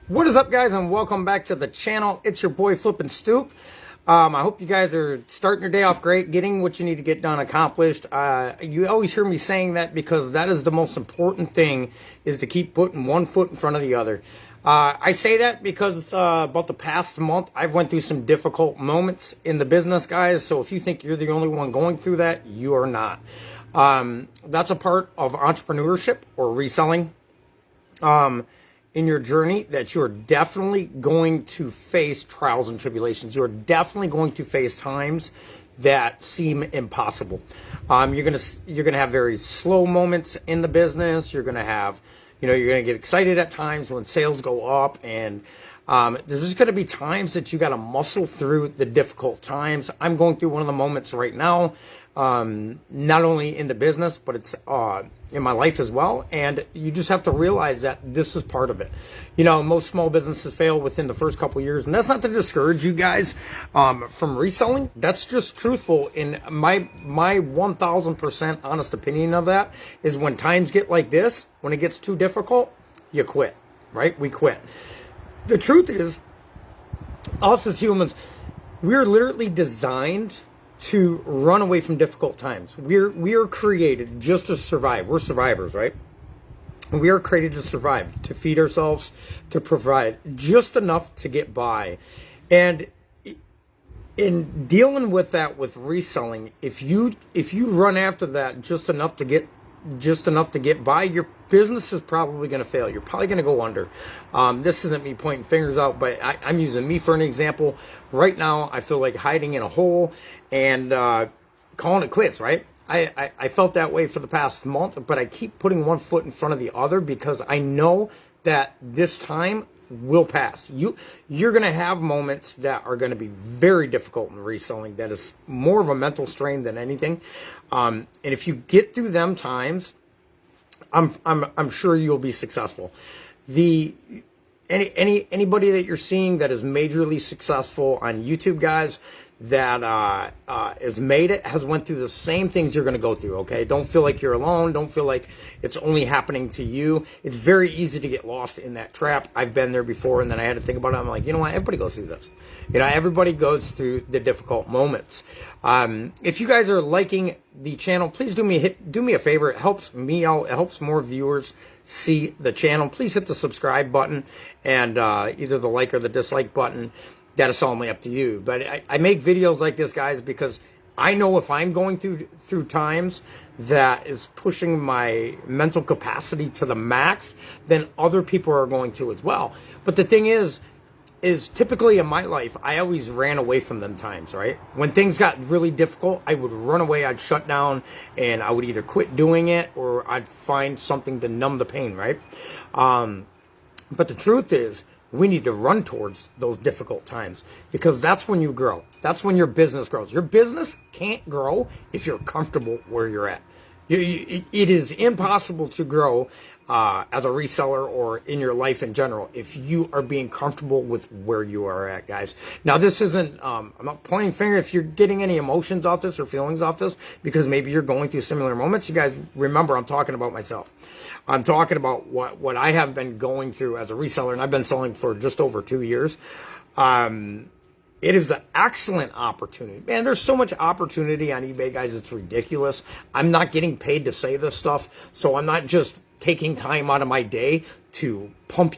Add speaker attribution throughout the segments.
Speaker 1: What is up, guys, and welcome back to the channel. It's your boy Flippin' Stoop. I hope you guys are starting your day off great, getting what you need to get done accomplished. You always hear me saying that because that is the most important thing, is to keep putting one foot in front of the other. I say that because about the past month, I've went through some difficult moments in the business, guys. So if you think you're the only one going through that, you are not. That's a part of entrepreneurship or reselling. In your journey, that you're definitely going to face trials and tribulations. You're definitely going to face times that seem impossible. You're gonna have very slow moments in the business. You're gonna have, you're gonna get excited at times when sales go up, and there's just gonna be times that you gotta muscle through the difficult times. I'm going through one of the moments right now. Not only in the business, but it's in my life as well. And you just have to realize that this is part of it. Most small businesses fail within the first couple of years, and that's not to discourage you guys from reselling. That's just truthful. In my 1000% honest opinion of that is, when times get like this, when it gets too difficult, you quit, right? We quit. The truth is, us as humans, we're literally designed to run away from difficult times. We are created just to survive. We're survivors, right? We are created to survive, to feed ourselves, to provide just enough to get by. And in dealing with that with reselling, if you run after that just enough to get by, your business is probably going to fail. You're probably going to go under. This isn't me pointing fingers out, but I'm using me for an example. Right now, I feel like hiding in a hole and calling it quits, right? I felt that way for the past month, but I keep putting one foot in front of the other because I know that this time will pass. You're going to have moments that are going to be very difficult in reselling. That is more of a mental strain than anything. And if you get through them times, I'm sure you'll be successful. Anybody that you're seeing that is majorly successful on YouTube, guys, that has made it, has went through the same things you're going to go through. Okay, don't feel like you're alone. Don't feel like it's only happening to you. It's very easy to get lost in that trap. I've been there before, and then I had to think about it. I'm like, you know what? Everybody goes through this. Everybody goes through the difficult moments. If you guys are liking the channel, please do me a favor. It helps me out. It helps more viewers see the channel. Please hit the subscribe button and either the like or the dislike button. That is only up to you. But I make videos like this, guys, because I know if I'm going through times that is pushing my mental capacity to the max, then other people are going to as well. But the thing is typically in my life, I always ran away from them times, right? When things got really difficult, I would run away, I'd shut down, and I would either quit doing it or I'd find something to numb the pain, right? But the truth is, we need to run towards those difficult times, because that's when you grow. That's when your business grows. Your business can't grow if you're comfortable where you're at. It is impossible to grow as a reseller or in your life in general if you are being comfortable with where you are at, guys. Now, this isn't, I'm not pointing finger if you're getting any emotions off this or feelings off this, because maybe you're going through similar moments. You guys remember, I'm talking about myself. I'm talking about what I have been going through as a reseller, and I've been selling for just over 2 years. It is an excellent opportunity. Man, there's so much opportunity on eBay, guys. It's ridiculous. I'm not getting paid to say this stuff, so I'm not just taking time out of my day to pump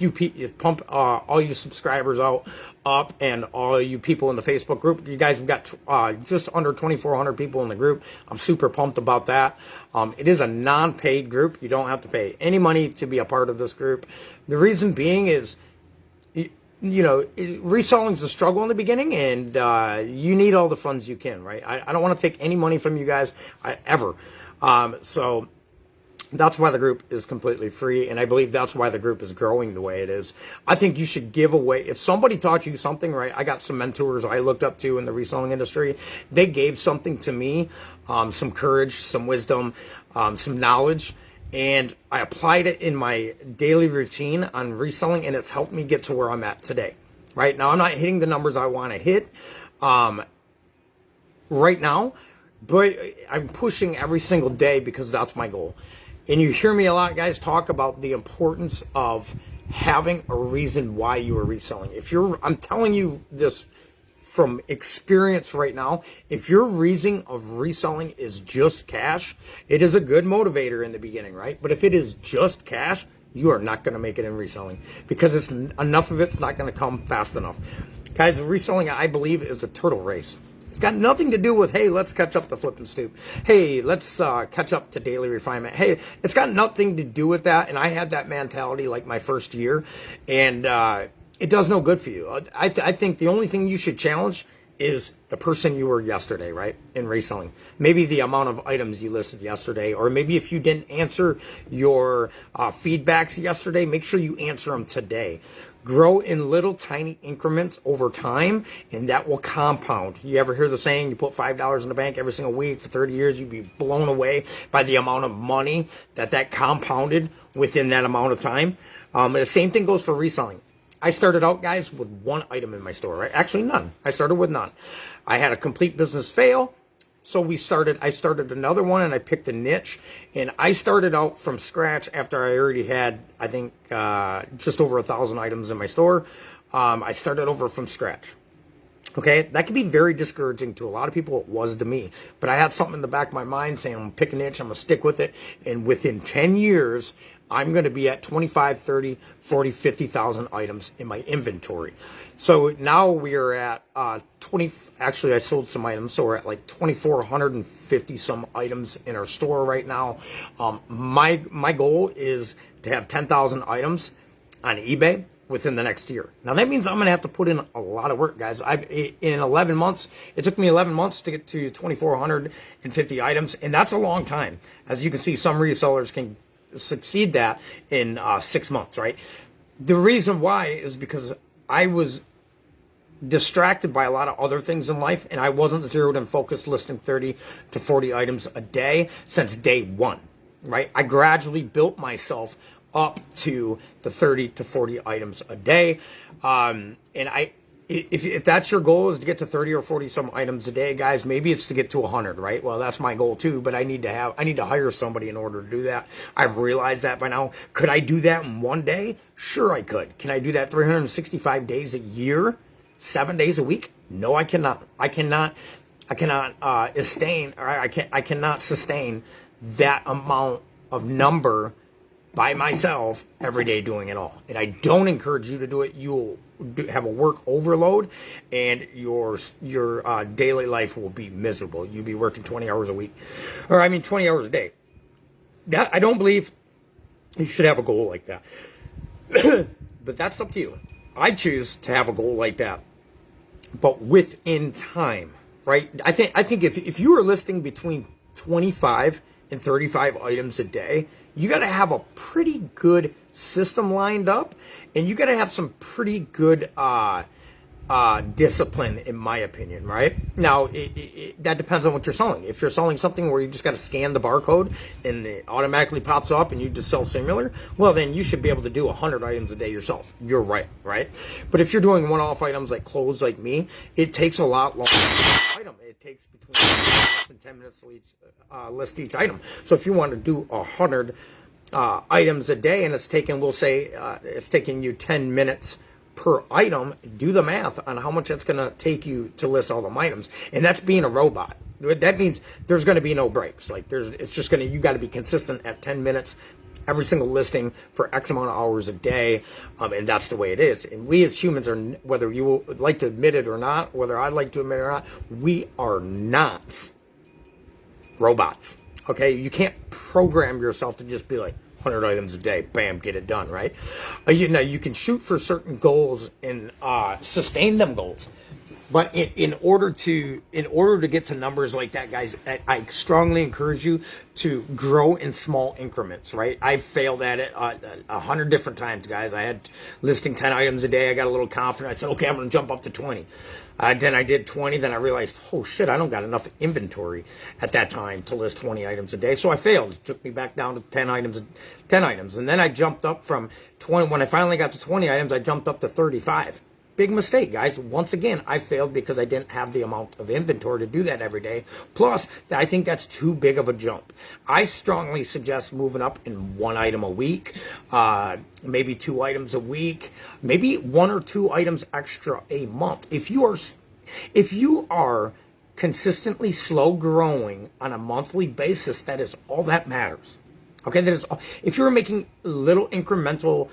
Speaker 1: all you subscribers up, and all you people in the Facebook group. You guys have got just under 2,400 people in the group. I'm super pumped about that. It is a non-paid group. You don't have to pay any money to be a part of this group. The reason being is, reselling is a struggle in the beginning, and you need all the funds you can, right? I don't want to take any money from you guys ever. So that's why the group is completely free, and I believe that's why the group is growing the way it is. I think you should give away, if somebody taught you something, right? I got some mentors I looked up to in the reselling industry. They gave something to me, some courage, some wisdom, some knowledge, and I applied it in my daily routine on reselling, and it's helped me get to where I'm at today. Right now, I'm not hitting the numbers I want to hit right now, but I'm pushing every single day because that's my goal. And you hear me a lot, guys, talk about the importance of having a reason why you are reselling. I'm telling you this from experience right now, if your reason of reselling is just cash, it is a good motivator in the beginning, right? But if it is just cash, you are not going to make it in reselling, because enough of it's not going to come fast enough. Guys, reselling, I believe, is a turtle race. It's got nothing to do with, hey, let's catch up to Flip and Stoop. Hey, let's catch up to Daily Refinement. Hey, it's got nothing to do with that. And I had that mentality like my first year, and it does no good for you. I think the only thing you should challenge is the person you were yesterday, right, in reselling. Maybe the amount of items you listed yesterday, or maybe if you didn't answer your feedbacks yesterday, make sure you answer them today. Grow in little tiny increments over time, and that will compound. You ever hear the saying, you put $5 in the bank every single week for 30 years, you'd be blown away by the amount of money that compounded within that amount of time. The same thing goes for reselling. I started out, guys, with one item in my store, right? Actually, none. I started with none. I had a complete business fail. So I started another one, and I picked a niche, and I started out from scratch after I already had, I think, just over 1,000 items in my store. I started over from scratch. Okay, that can be very discouraging to a lot of people. It was to me, but I had something in the back of my mind saying, I'm gonna pick a niche, I'm gonna stick with it, and within 10 years, I'm going to be at 25, 30, 40, 50,000 items in my inventory. So now we are at 20. Actually, I sold some items, so we're at like 2,450 some items in our store right now. My goal is to have 10,000 items on eBay within the next year. Now that means I'm going to have to put in a lot of work, guys. In 11 months, it took me 11 months to get to 2,450 items, and that's a long time. As you can see, some resellers can succeed that in 6 months, right? The reason why is because I was distracted by a lot of other things in life, and I wasn't zeroed and focused listing 30 to 40 items a day since day one, right? I gradually built myself up to the 30 to 40 items a day. If that's your goal, is to get to 30 or 40 some items a day, guys, maybe it's to get to 100, right? Well, that's my goal too, but I need to hire somebody in order to do that. I've realized that by now. Could I do that in one day? Sure, I could. Can I do that 365 days a year, 7 days a week? No, I cannot. I cannot sustain that amount of number by myself every day doing it all. And I don't encourage you to do it. You'll have a work overload, and your daily life will be miserable. You'll be working 20 hours a week, 20 hours a day. I don't believe you should have a goal like that. But that's up to you. I choose to have a goal like that, but within time, right? I think if you are listing between 25 and 35 items a day, you got to have a pretty good system lined up, and you got to have some pretty good discipline, in my opinion, right? Now, that depends on what you're selling. If you're selling something where you just got to scan the barcode and it automatically pops up and you just sell similar, well, then you should be able to do 100 items a day yourself. You're right? But if you're doing one-off items like clothes like me, it takes a lot longer to item. It takes between 5 minutes and 10 minutes to list each item. So if you want to do 100 items a day, and it's taking, we'll say, it's taking you 10 minutes per item, do the math on how much it's going to take you to list all them items. And that's being a robot. That means there's going to be no breaks. You got to be consistent at 10 minutes every single listing for X amount of hours a day. And that's the way it is. And we as humans are, whether you would like to admit it or not, whether I'd like to admit it or not, we are not robots. Okay, you can't program yourself to just be like 100 items a day, bam, get it done, right? You can shoot for certain goals and sustain them goals, but in order to get to numbers like that, guys, I strongly encourage you to grow in small increments, right? I've failed at it 100 different times, guys. I had listing 10 items a day. I got a little confident. I said, okay, I'm going to jump up to 20. Then I did 20. Then I realized, oh shit, I don't got enough inventory at that time to list 20 items a day. So I failed. It took me back down to 10 items. And then I jumped up from 20. When I finally got to 20 items, I jumped up to 35. big mistake, guys. Once again, I failed because I didn't have the amount of inventory to do that every day. Plus, I think that's too big of a jump. I strongly suggest moving up in 1 item a week, maybe 2 items a week, maybe 1 or 2 items extra a month. If you are consistently slow growing on a monthly basis, that is all that matters. Okay, that is all. If you're making little incremental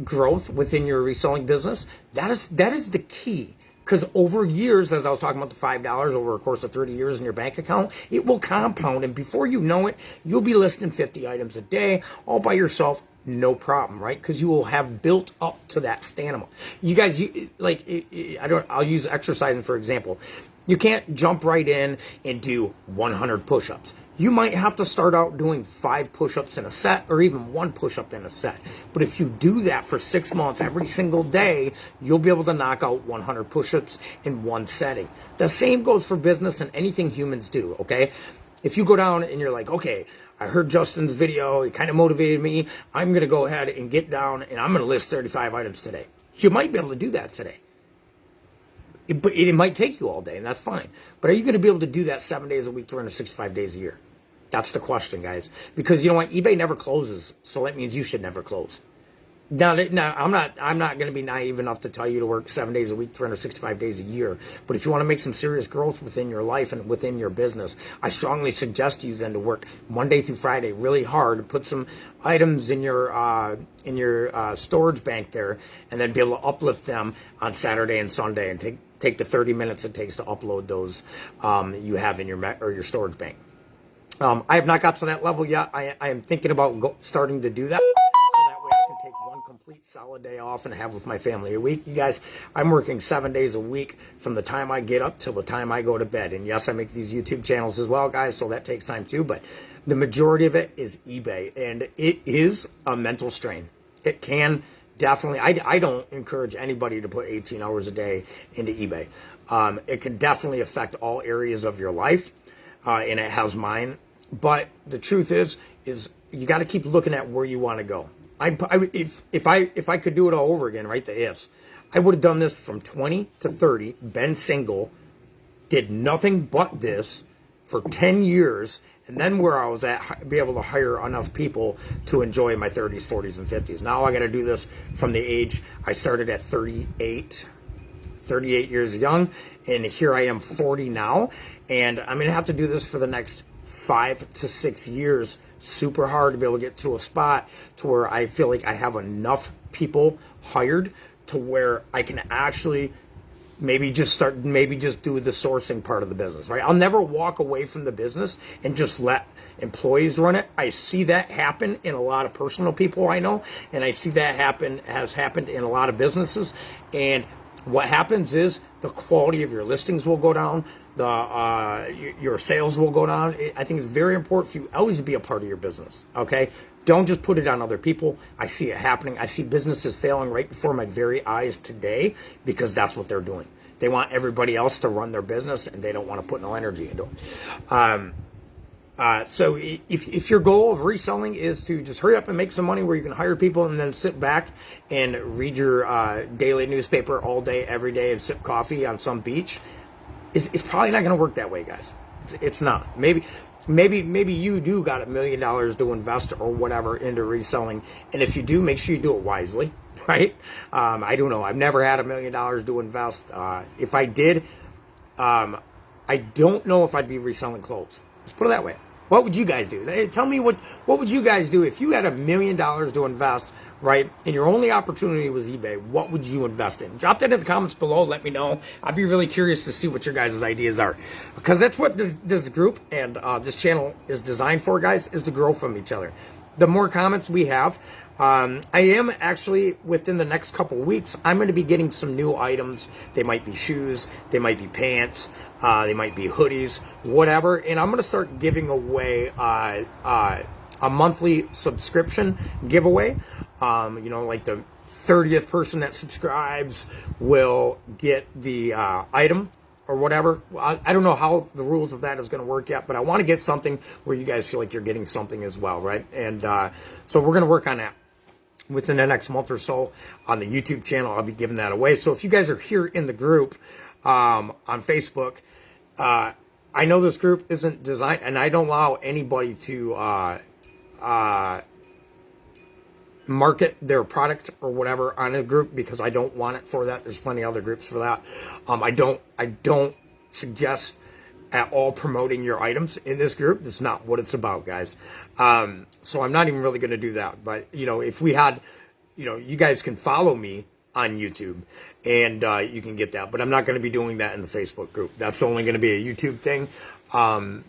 Speaker 1: growth within your reselling business, that is the key. Because over years, as I was talking about the $5 over a course of 30 years in your bank account, it will compound, and before you know it, you'll be listing 50 items a day all by yourself. No problem, right? Because you will have built up to that stamina. You guys, I'll use exercising for example. You can't jump right in and do 100 push-ups. You might have to start out doing 5 push-ups in a set, or even 1 push-up in a set. But if you do that for 6 months every single day, you'll be able to knock out 100 push-ups in 1 setting. The same goes for business and anything humans do, okay? If you go down and you're like, okay, I heard Justin's video, it kind of motivated me, I'm going to go ahead and get down and I'm going to list 35 items today. So you might be able to do that today. But it might take you all day, and that's fine. But are you going to be able to do that 7 days a week, 365 days a year? That's the question, guys. Because you know what? eBay never closes, so that means you should never close. Now I'm not going to be naive enough to tell you to work 7 days a week, 365 days a year. But if you want to make some serious growth within your life and within your business, I strongly suggest you then to work Monday through Friday really hard, put some items in your storage bank there, and then be able to uplift them on Saturday and Sunday, and take the 30 minutes it takes to upload those you have in your storage bank. I have not got to that level yet. I am thinking about starting to do that. So that way I can take 1 complete solid day off and have with my family a week. You guys, I'm working 7 days a week from the time I get up till the time I go to bed. And yes, I make these YouTube channels as well, guys, so that takes time too. But the majority of it is eBay. And it is a mental strain. It can definitely, I don't encourage anybody to put 18 hours a day into eBay. It can definitely affect all areas of your life, and it has mine. But the truth is you got to keep looking at where you want to go. If I could do it all over again, right? The ifs, I would have done this from 20 to 30, been single, did nothing but this for 10 years, and then where I was at, be able to hire enough people to enjoy my 30s, 40s, and 50s. Now I got to do this from the age I started at 38 years young, and here I am 40 now, and I'm going to have to do this for the next 5 to 6 years, super hard to be able to get to a spot to where I feel like I have enough people hired to where I can actually maybe just do the sourcing part of the business, right? I'll never walk away from the business and just let employees run it. I see that happen in a lot of personal people I know, and I see that has happened in a lot of businesses. And what happens is the quality of your listings will go down, your sales will go down. I think it's very important for you always to be a part of your business, okay? Don't just put it on other people. I see it happening. I see businesses failing right before my very eyes today because that's what they're doing. They want everybody else to run their business, and they don't want to put no energy into it. So if your goal of reselling is to just hurry up and make some money where you can hire people and then sit back and read your daily newspaper all day, every day, and sip coffee on some beach, it's probably not going to work that way, guys. It's not. Maybe you do got $1 million to invest or whatever into reselling, and if you do, make sure you do it wisely, right? I don't know. I've never had $1 million to invest. If I did, I don't know if I'd be reselling clothes. Let's put it that way. What would you guys do? Tell me what would you guys do if you had $1 million to invest, right, and your only opportunity was eBay? What would you invest in? Drop that in the comments below. Let me know. I'd be really curious to see what your guys' ideas are, because that's what this group and this channel is designed for, guys, is to grow from each other. The more comments we have, I am actually, within the next couple weeks, I'm going to be getting some new items. They might be shoes, they might be pants, they might be hoodies, whatever. And I'm going to start giving away a monthly subscription giveaway. Like the 30th person that subscribes will get the item or whatever. I don't know how the rules of that is going to work yet, but I want to get something where you guys feel like you're getting something as well, right? And so we're going to work on that. within the next month or so on the YouTube channel. I'll be giving that away. So if you guys are here in the group on Facebook, I know this group isn't designed, and I don't allow anybody to market their product or whatever on a group, because I don't want it for that. There's plenty of other groups for that. I don't suggest at all promoting your items in this group. That's not what it's about, guys. So I'm not even really going to do that. But, if we had, you guys can follow me on YouTube and you can get that. But I'm not going to be doing that in the Facebook group. That's only going to be a YouTube thing for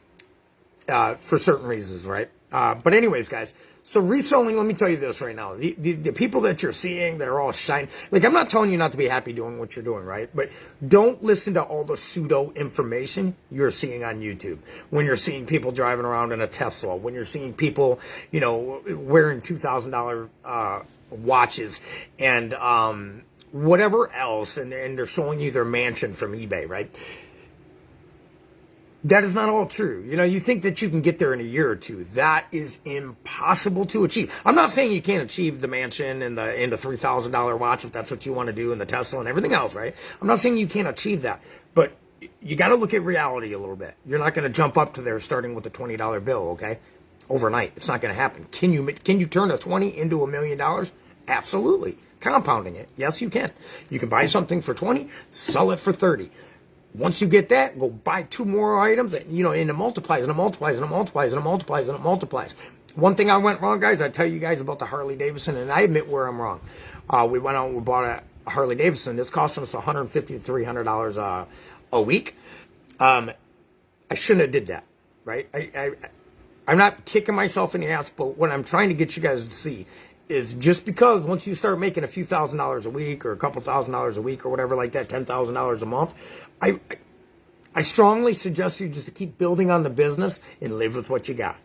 Speaker 1: certain reasons, right? But anyways, guys, so reselling, let me tell you this right now. The people that you're seeing, they're all shine. Like, I'm not telling you not to be happy doing what you're doing, right? But don't listen to all the pseudo information you're seeing on YouTube. When you're seeing people driving around in a Tesla, when you're seeing people, wearing $2,000 watches and whatever else, and they're showing you their mansion from eBay, right? That is not all true. You think that you can get there in a year or two. That is impossible to achieve. I'm not saying you can't achieve the mansion and the $3,000 watch if that's what you want to do, and the Tesla and everything else, right? I'm not saying you can't achieve that, but you got to look at reality a little bit. You're not going to jump up to there starting with a $20 bill, okay? Overnight. It's not going to happen. Can you turn a 20 into $1 million? Absolutely. Compounding it. Yes, you can. You can buy something for 20, sell it for 30. Once you get that, go buy 2 more items, and it multiplies and it multiplies and it multiplies and it multiplies and it multiplies. One thing I went wrong, guys, I tell you guys about the Harley Davidson, and I admit where I'm wrong. We went out and we bought a Harley Davidson. It's costing us $150 to $300 a week. I shouldn't have did that, right? I'm not kicking myself in the ass, but what I'm trying to get you guys to see is just because once you start making a few $1,000s a week or a couple $1,000s a week or whatever like that, $10,000 a month, I strongly suggest you just to keep building on the business and live with what you got,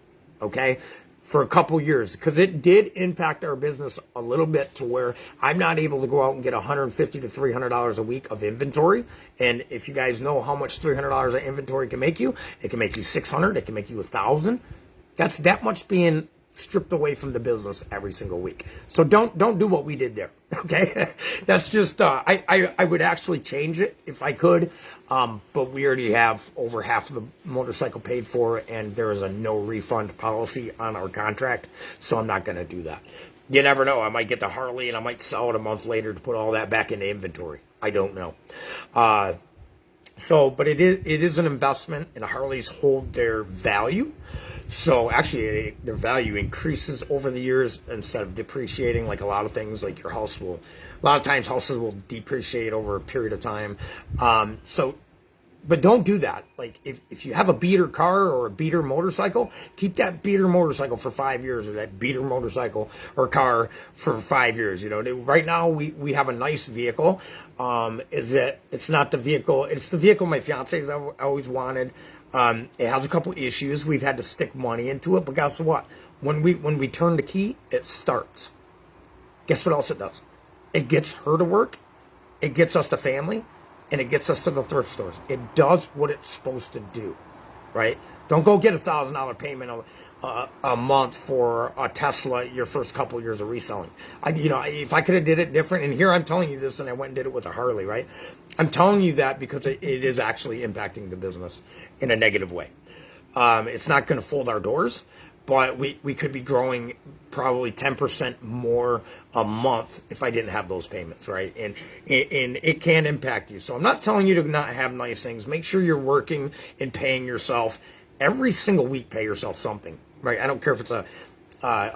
Speaker 1: okay, for a couple years, because it did impact our business a little bit to where I'm not able to go out and get $150 to $300 a week of inventory. And if you guys know how much $300 of inventory can make you, it can make you $600, it can make you $1,000. That's that much being stripped away from the business every single week. So don't do what we did there, okay? That's just, I would actually change it if I could, but we already have over half of the motorcycle paid for, and there is a no refund policy on our contract, so I'm not going to do that. You never know. I might get the Harley and I might sell it a month later to put all that back into inventory. I don't know. But it is an investment, and Harleys hold their value. So actually, their value increases over the years instead of depreciating like a lot of things. Like your house will, a lot of times houses will depreciate over a period of time. But don't do that. Like if you have a beater car or a beater motorcycle, keep that beater motorcycle for 5 years, or that beater motorcycle or car for 5 years. Right now we have a nice vehicle. It's not the vehicle. It's the vehicle my fiance's always wanted. It has a couple issues. We've had to stick money into it, but guess what? When we turn the key, it starts. Guess what else it does? It gets her to work, it gets us to family, and it gets us to the thrift stores. It does what it's supposed to do, right? Don't go get $1,000 payment a month for a Tesla your first couple years of reselling. If I could have did it different, and here I'm telling you this, and I went and did it with a Harley, right? I'm telling you that because it is actually impacting the business in a negative way. It's not going to fold our doors, but we could be growing probably 10% more a month if I didn't have those payments, right? And it can impact you. So I'm not telling you to not have nice things. Make sure you're working and paying yourself every single week. Pay yourself something, right? I don't care if it's a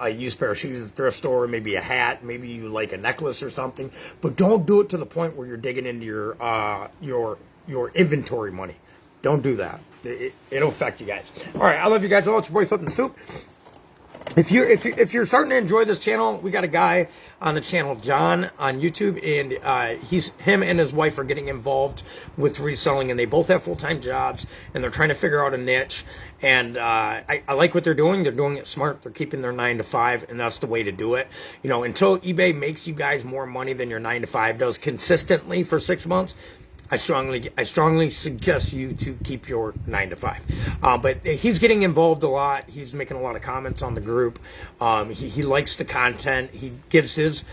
Speaker 1: used pair of shoes at the thrift store, maybe a hat, maybe you like a necklace or something, but don't do it to the point where you're digging into your inventory money. Don't do that. It'll affect you guys. All right, I love you guys all. It's your boy Flippin' Stoop. If you're starting to enjoy this channel, we got a guy on the channel, John, on YouTube, and him and his wife are getting involved with reselling, and they both have full-time jobs, and they're trying to figure out a niche. And I like what they're doing. They're doing it smart. They're keeping their 9 to 5, and that's the way to do it. Until eBay makes you guys more money than your 9 to 5 does consistently for 6 months, I strongly suggest you to keep your 9 to 5. But he's getting involved a lot. He's making a lot of comments on the group. He likes the content. He gives his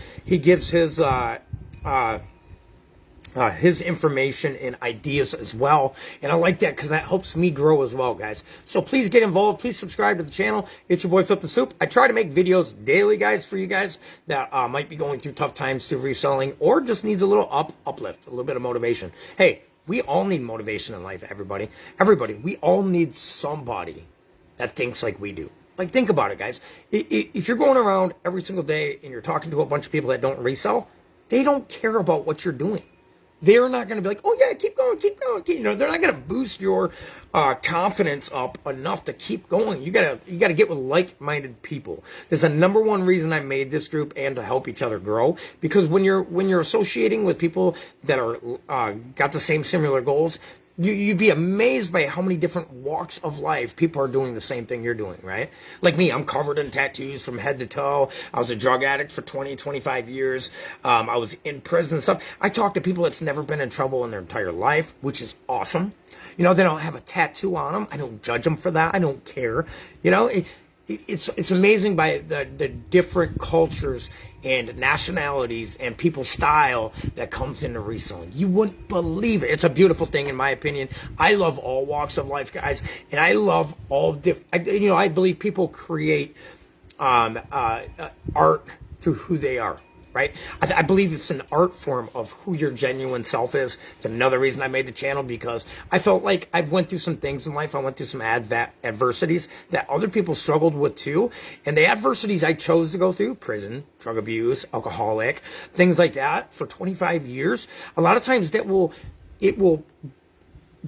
Speaker 1: information and ideas as well, and I like that because that helps me grow as well, guys. So please get involved. Please subscribe to the channel. It's your boy Flippin' Stoop. I try to make videos daily, guys, for you guys that might be going through tough times through reselling, or just needs a little uplift, a little bit of motivation. Hey, we all need motivation in life, everybody. We all need somebody that thinks like we do. Like, think about it, guys. If you're going around every single day and you're talking to a bunch of people that don't resell, they don't care about what you're doing. They're not going to be like, oh yeah, keep going. You know, they're not going to boost your confidence up enough to keep going. You gotta get with like-minded people. There's the number one reason I made this group, and to help each other grow. Because when you're associating with people that are got the same similar goals, you'd be amazed by how many different walks of life people are doing the same thing you're doing, right? Like me, I'm covered in tattoos from head to toe. I was a drug addict for 25 years. I was in prison and stuff. I talk to people that's never been in trouble in their entire life, which is awesome. You know, they don't have a tattoo on them. I don't judge them for that. I don't care. You know, it's amazing by the different cultures and nationalities and people's style that comes into reselling. You wouldn't believe it. It's a beautiful thing, in my opinion. I love all walks of life, guys, and I love all different. You know, I believe people create art through who they are. Right? I believe it's an art form of who your genuine self is. It's another reason I made the channel, because I felt like I've went through some things in life. I went through some adversities that other people struggled with too. And the adversities I chose to go through, prison, drug abuse, alcoholic, things like that, for 25 years, a lot of times you'll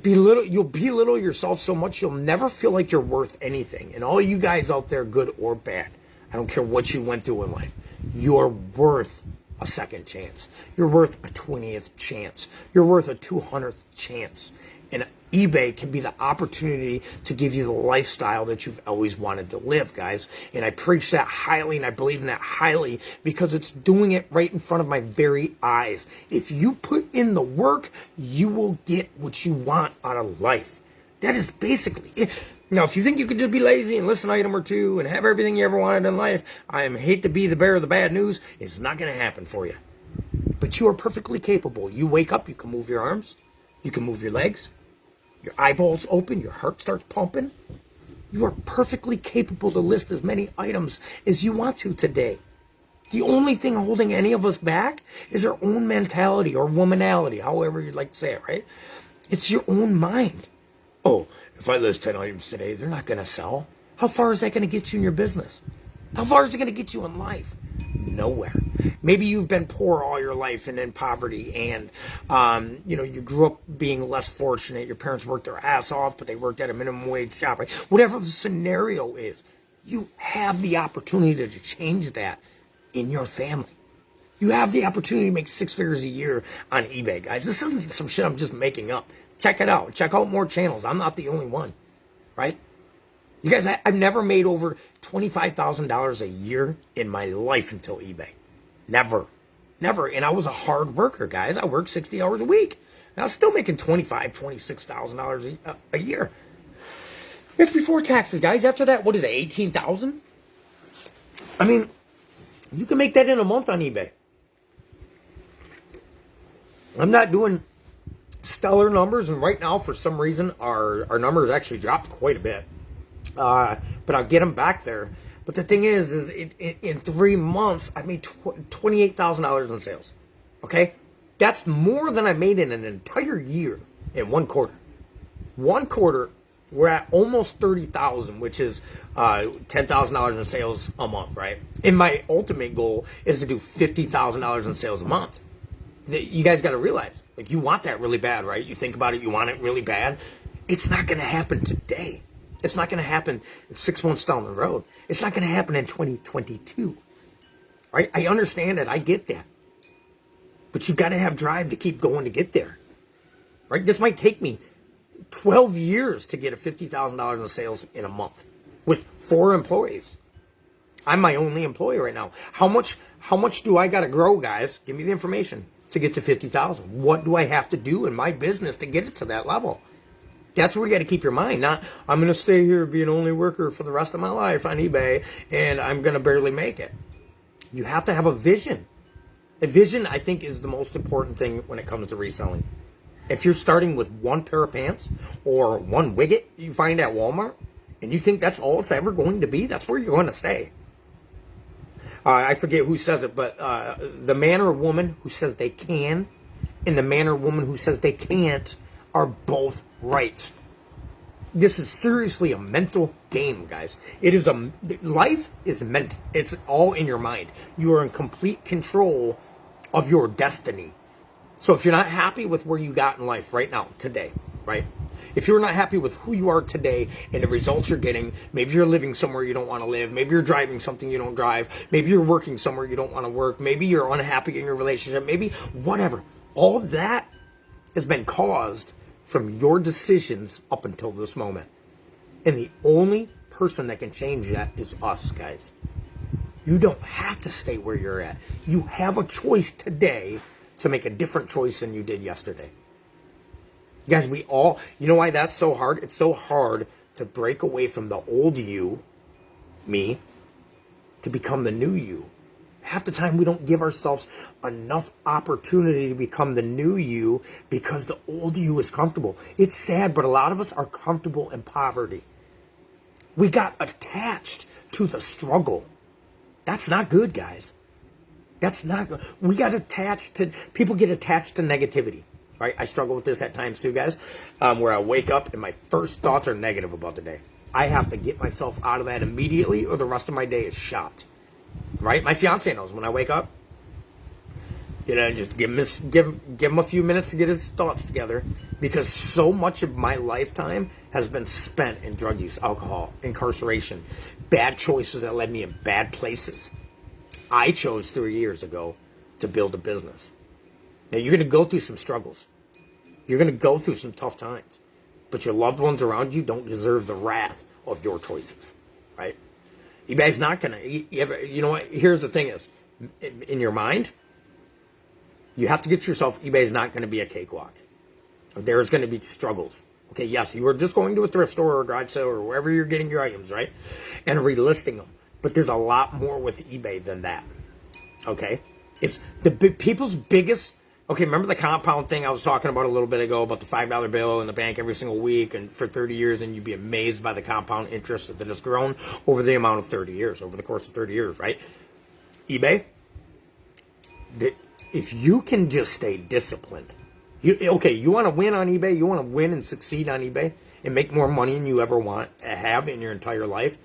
Speaker 1: belittle yourself so much you'll never feel like you're worth anything. And all you guys out there, good or bad, I don't care what you went through in life, you're worth a second chance. You're worth a 20th chance. You're worth a 200th chance. And eBay can be the opportunity to give you the lifestyle that you've always wanted to live, guys. And I preach that highly, and I believe in that highly, because it's doing it right in front of my very eyes. If you put in the work, you will get what you want out of life. That is basically it. Now, if you think you could just be lazy and listen to an item or two and have everything you ever wanted in life, I hate to be the bearer of the bad news. It's not going to happen for you. But you are perfectly capable. You wake up, you can move your arms, you can move your legs, your eyeballs open, your heart starts pumping. You are perfectly capable to list as many items as you want to today. The only thing holding any of us back is our own mentality or womanality, however you'd like to say it, right? It's your own mind. Oh, if I list 10 items today, they're not going to sell. How far is that going to get you in your business? How far is it going to get you in life? Nowhere. Maybe you've been poor all your life and in poverty, and you know, you grew up being less fortunate. Your parents worked their ass off, but they worked at a minimum wage shop. Right? Whatever the scenario is, you have the opportunity to change that in your family. You have the opportunity to make 6 figures a year on eBay, guys. This isn't some shit I'm just making up. Check it out. Check out more channels. I'm not the only one, right? You guys, I've never made over $25,000 a year in my life until eBay. Never. And I was a hard worker, guys. I worked 60 hours a week. And I was still making $25,000, $26,000 a year. It's before taxes, guys. After that, what is it, $18,000? I mean, you can make that in a month on eBay. I'm not doing stellar numbers, and right now, for some reason, our numbers actually dropped quite a bit. But I'll get them back there. But the thing is in 3 months, I made $28,000 in sales. Okay? That's more than I made in an entire year in 1 quarter. 1 quarter, we're at almost 30,000, which is $10,000 in sales a month, right? And my ultimate goal is to do $50,000 in sales a month. You guys got to realize, like, you want that really bad, right? You think about it, you want it really bad. It's not going to happen today. It's not going to happen 6 months down the road. It's not going to happen in 2022, right? I understand it. I get that. But you got to have drive to keep going to get there, right? This might take me 12 years to get a $50,000 in sales in a month with 4 employees. I'm my only employee right now. How much do I got to grow, guys? Give me the information. to get to 50,000? What do I have to do in my business to get it to that level? That's where you got to keep your mind. Not, I'm going to stay here, be an only worker for the rest of my life on eBay, and I'm going to barely make it. You have to have a vision. A vision, I think, is the most important thing when it comes to reselling. If you're starting with one pair of pants or one widget you find at Walmart, and you think that's all it's ever going to be, that's where you're going to stay. I forget who says it, but the man or woman who says they can and the man or woman who says they can't are both right. This is seriously a mental game, guys. Life is it's all in your mind. You are in complete control of your destiny. So if you're not happy with where you got in life right now, today, right? If you're not happy with who you are today and the results you're getting, maybe you're living somewhere you don't want to live, maybe you're driving something you don't drive, maybe you're working somewhere you don't want to work, maybe you're unhappy in your relationship, maybe whatever. All that has been caused from your decisions up until this moment. And the only person that can change that is us, guys. You don't have to stay where you're at. You have a choice today to make a different choice than you did yesterday. Guys, you know why that's so hard? It's so hard to break away from the old you, me, to become the new you. Half the time we don't give ourselves enough opportunity to become the new you because the old you is comfortable. It's sad, but a lot of us are comfortable in poverty. We got attached to the struggle. That's not good, guys. That's not good. People get attached to negativity. Right? I struggle with this at times too, guys, where I wake up and my first thoughts are negative about the day. I have to get myself out of that immediately or the rest of my day is shot. Right? My fiance knows when I wake up, just give him a few minutes to get his thoughts together, because so much of my lifetime has been spent in drug use, alcohol, incarceration, bad choices that led me in bad places. I chose 3 years ago to build a business. Now, you're going to go through some struggles. You're going to go through some tough times. But your loved ones around you don't deserve the wrath of your choices, right? eBay's not going to... You know what? Here's the thing is, in your mind, you have to get yourself... eBay's not going to be a cakewalk. There's going to be struggles. Okay, yes, you are just going to a thrift store or a garage sale or wherever you're getting your items, right? And relisting them. But there's a lot more with eBay than that. Okay? It's people's biggest... Okay, remember the compound thing I was talking about a little bit ago about the $5 bill in the bank every single week and for 30 years, and you'd be amazed by the compound interest that has grown over the amount of 30 years, over the course of 30 years, right? eBay, if you can just stay disciplined, you want to win on eBay, you want to win and succeed on eBay and make more money than you ever want to have in your entire life,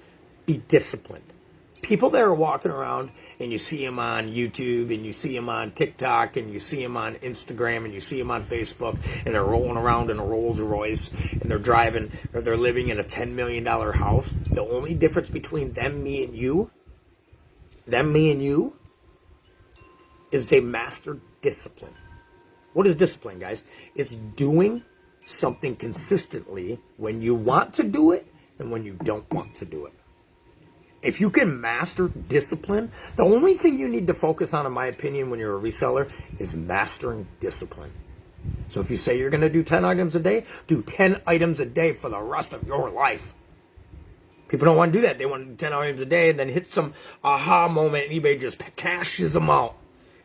Speaker 1: be disciplined. People that are walking around and you see them on YouTube and you see them on TikTok and you see them on Instagram and you see them on Facebook and they're rolling around in a Rolls Royce and they're driving or they're living in a $10 million house. The only difference between me and you, is they mastered discipline. What is discipline, guys? It's doing something consistently when you want to do it and when you don't want to do it. If you can master discipline, the only thing you need to focus on, in my opinion, when you're a reseller is mastering discipline. So if you say you're going to do 10 items a day, do 10 items a day for the rest of your life. People don't want to do that. They want to do 10 items a day and then hit some aha moment and eBay just cashes them out.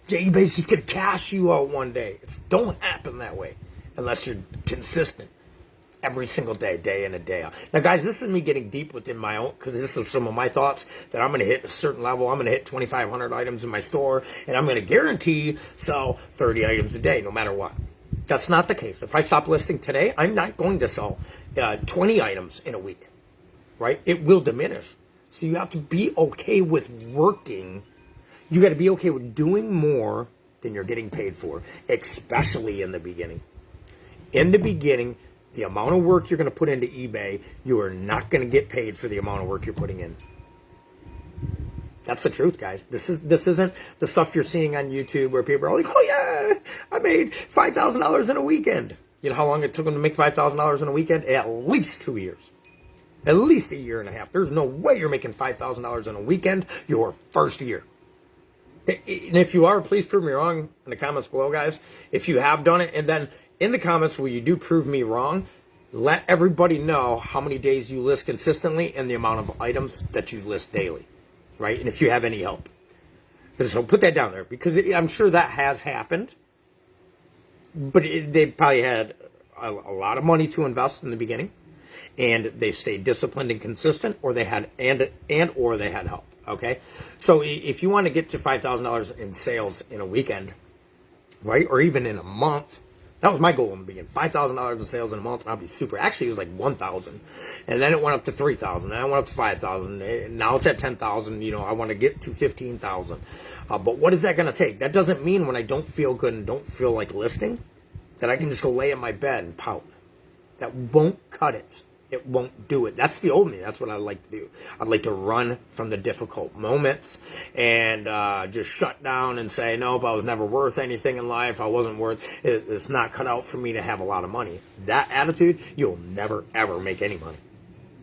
Speaker 1: eBay's just going to cash you out one day. It don't happen that way unless you're consistent. Every single day, day in and day out. Now, guys, this is me getting deep within my own, because this is some of my thoughts that I'm going to hit a certain level. I'm going to hit 2,500 items in my store, and I'm going to guarantee sell 30 items a day, no matter what. That's not the case. If I stop listing today, I'm not going to sell 20 items in a week, right? It will diminish. So you have to be okay with working. You got to be okay with doing more than you're getting paid for, especially in the beginning. In the beginning, the amount of work you're going to put into eBay, you are not going to get paid for the amount of work you're putting in. That's the truth, guys. This isn't the stuff you're seeing on YouTube where people are like, oh yeah, I made $5,000 in a weekend. You know how long it took them to make $5,000 in a weekend? At least 2 years. At least a year and a half. There's no way you're making $5,000 in a weekend your first year. And if you are, please prove me wrong in the comments below, guys. If you have done it, and then in the comments where you do prove me wrong, let everybody know how many days you list consistently and the amount of items that you list daily, right? And if you have any help. So put that down there, because I'm sure that has happened. But they probably had a lot of money to invest in the beginning, and they stayed disciplined and consistent, or they had or they had help. Okay, so if you want to get to $5,000 in sales in a weekend, right, or even in a month, that was my goal in the beginning. $5,000 in sales in a month, and I'd be super. Actually, it was like 1,000, and then it went up to 3,000, and I went up to 5,000. Now it's at 10,000. You know, I want to get to 15,000. But what is that going to take? That doesn't mean when I don't feel good and don't feel like listing, that I can just go lay in my bed and pout. That won't cut it. It won't do it. That's the old me. That's what I like to do. I'd like to run from the difficult moments and just shut down and say, nope, I was never worth anything in life. I wasn't worth it. It's not cut out for me to have a lot of money. That attitude, you'll never, ever make any money.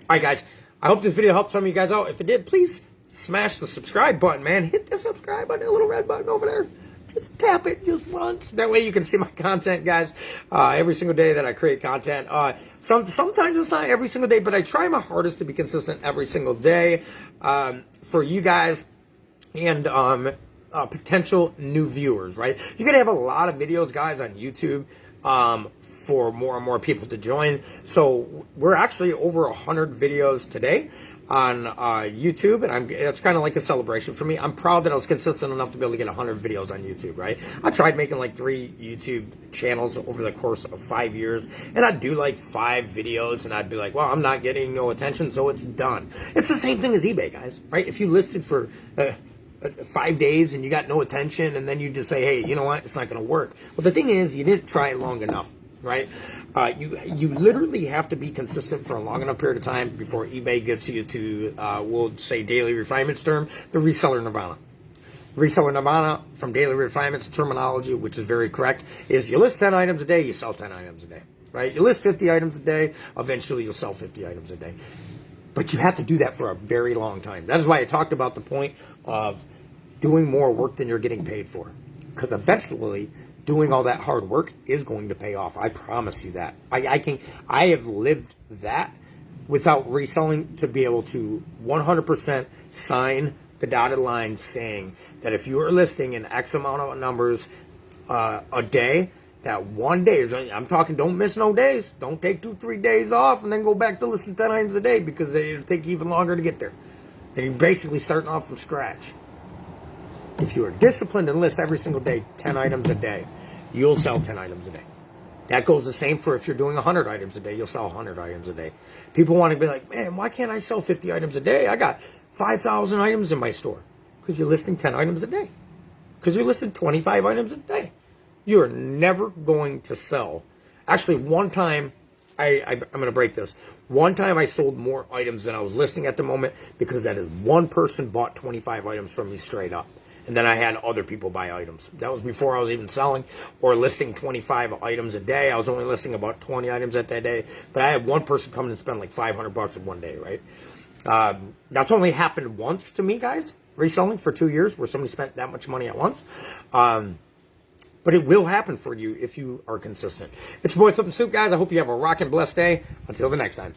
Speaker 1: All right, guys. I hope this video helped some of you guys out. If it did, please smash the subscribe button, man. Hit the subscribe button, the little red button over there. Just tap it just once. That way you can see my content, guys, every single day that I create content. Sometimes it's not every single day, but I try my hardest to be consistent every single day for you guys and potential new viewers, right? You're going to have a lot of videos, guys, on YouTube for more and more people to join. So we're actually over 100 videos today on YouTube, and it's kind of like a celebration for me. I'm proud that I was consistent enough to be able to get 100 videos on YouTube, right? I tried making like 3 YouTube channels over the course of 5 years, and I'd do like 5 videos, and I'd be like, well, I'm not getting no attention, so it's done. It's the same thing as eBay, guys, right? If you listed for 5 days and you got no attention, and then you just say, hey, you know what, it's not going to work. Well, the thing is, you didn't try it long enough, right? You literally have to be consistent for a long enough period of time before eBay gets you to, we'll say daily refinements term, the reseller nirvana. Reseller nirvana, from daily refinements terminology, which is very correct, is you list 10 items a day, you sell 10 items a day, right? You list 50 items a day, eventually you'll sell 50 items a day. But you have to do that for a very long time. That is why I talked about the point of doing more work than you're getting paid for. Because eventually, doing all that hard work is going to pay off. I promise you that. I have lived that without reselling to be able to 100% sign the dotted line saying that if you are listing in X amount of numbers a day, that one day is, I'm talking, don't miss no days. Don't take 2-3 days off and then go back to listing 10 items a day, because it'll take even longer to get there. And you're basically starting off from scratch. If you are disciplined and list every single day 10 items a day, you'll sell 10 items a day. That goes the same for if you're doing 100 items a day, you'll sell 100 items a day. People want to be like, man, why can't I sell 50 items a day? I got 5,000 items in my store. Because you're listing 10 items a day. Because you're listing 25 items a day. You're never going to sell. Actually, one time, I'm going to break this. One time I sold more items than I was listing at the moment, because that is one person bought 25 items from me straight up. And then I had other people buy items. That was before I was even selling or listing 25 items a day. I was only listing about 20 items at that day. But I had one person come in and spend like $500 in one day, right? That's only happened once to me, guys, reselling for 2 years, where somebody spent that much money at once. But it will happen for you if you are consistent. It's your boy Flippin' Stoop, guys. I hope you have a rockin' blessed day. Until the next time.